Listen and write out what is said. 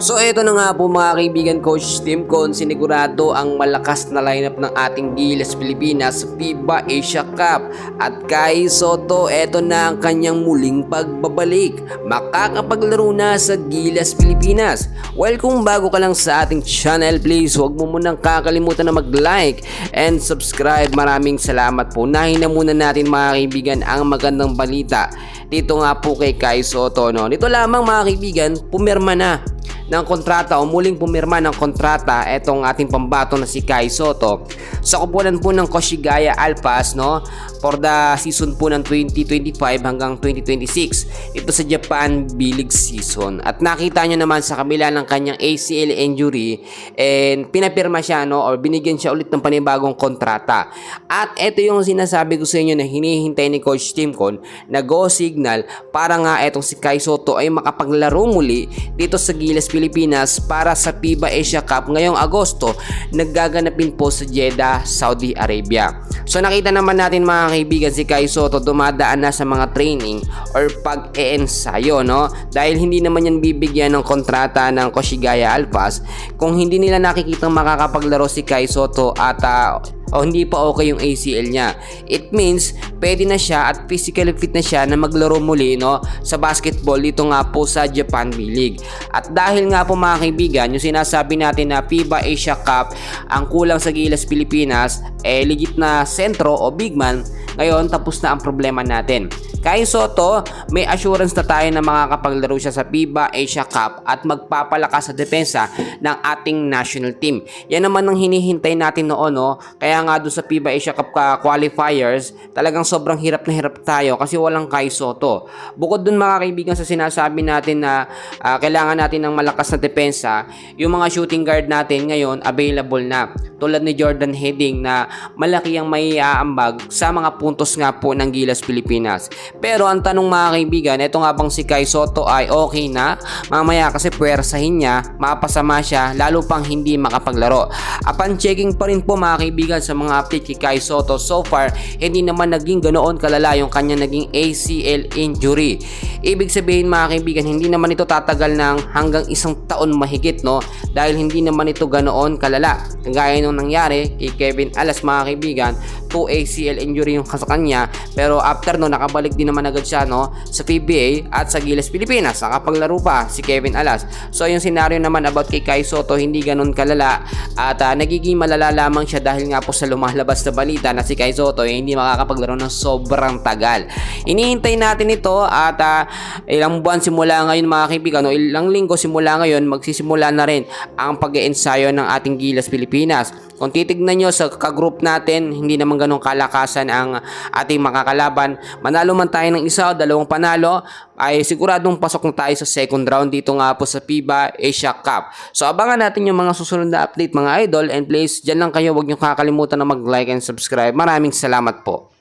So eto na nga po mga kaibigan, Coach Tim Con sinigurado ang malakas na lineup ng ating Gilas Pilipinas sa FIBA Asia Cup. At Kai Sotto, eto na ang kanyang muling pagbabalik. Makakapaglaro na sa Gilas Pilipinas. Well, kung bago ka lang sa ating channel, please huwag mo munang kakalimutan na mag-like and subscribe. Maraming salamat po. Unahin na muna natin mga kaibigan ang magandang balita dito nga po kay Kai Sotto. Nito lamang mga kaibigan, pumirma na ng kontrata o muling pumirma ng kontrata etong ating pambato na si Kai Sotto sa kupunan po ng Koshigaya Alpas for the season po ng 2025 hanggang 2026 ito sa Japan B-League season. At nakita nyo naman sa kabila ng kanyang ACL injury and pinapirma siya or binigyan siya ulit ng panibagong kontrata. At ito yung sinasabi ko sa inyo na hinihintay ni Coach Tim Con na go signal para nga etong si Kai Sotto ay makapaglaro muli dito sa Gilas Pilipinas para sa FIBA Asia Cup ngayong Agosto naggaganapin po sa Jeddah, Saudi Arabia. So nakita naman natin mga kaibigan si Kai Sotto dumadaan na sa mga training or pag-e-ensayo dahil hindi naman yan bibigyan ng kontrata ng Koshigaya Alpas kung hindi nila nakikitang makakapaglaro si Kai Sotto at hindi pa okay yung ACL niya. It means pwede na siya at physically fit na siya na maglaro muli sa basketball dito nga po sa Japan B-League. At dahil nga po mga kaibigan, yung sinasabi natin na FIBA Asia Cup ang kulang sa Gilas Pilipinas legit na sentro o big man, ngayon tapos na ang problema natin. Kai Sotto, may assurance na tayo na makakapaglaro siya sa FIBA Asia Cup at magpapalakas sa depensa ng ating national team. Yan naman ang hinihintay natin noon. Kaya nga doon sa FIBA Asia Cup qualifiers, talagang sobrang hirap na hirap tayo kasi walang Kai Sotto. Bukod dun mga kaibigan sa sinasabi natin na kailangan natin ng malakas na depensa, yung mga shooting guard natin ngayon available na. Tulad ni Jordan Heading na malaki ang may aambag sa mga puntos nga po ng Gilas Pilipinas. Pero ang tanong mga kaibigan, ito nga bang si Kai Sotto ay okay na? Mamaya kasi puwersahin niya, mapasama siya, lalo pang hindi makapaglaro. Upon checking pa rin po mga kaibigan sa mga update kay Kai Sotto, so far, hindi naman naging ganoon kalala yung kanya naging ACL injury. Ibig sabihin mga kaibigan, hindi naman ito tatagal ng hanggang isang taon mahigit dahil hindi naman ito ganoon kalala. Gaya nung nangyari kay Kevin Alas mga kaibigan, 2 ACL injury yung sa kanya, pero after nakabalik din naman agad siya sa PBA at sa Gilas Pilipinas. Nakapaglaro pa si Kevin Alas. So yung scenario naman about kay Kai Sotto hindi ganun kalala at nagiging malala lamang siya dahil nga po sa lumalabas na balita na si Kai Sotto hindi makakapaglaro ng sobrang tagal. Inihintay natin ito at ilang buwan simula ngayon mga kaibigan ilang linggo simula ngayon magsisimula na rin ang pag-iensayo ng ating Gilas Pilipinas. Kung titignan nyo sa kagroup natin, hindi naman ganong kalakasan ang ating makakalaban. Manalo man tayo ng isa o dalawang panalo, ay siguradong pasok na tayo sa second round dito nga po sa FIBA Asia Cup. So abangan natin yung mga susunod na update mga idol, and please dyan lang kayo, huwag nyo kakalimutan na mag-like and subscribe. Maraming salamat po.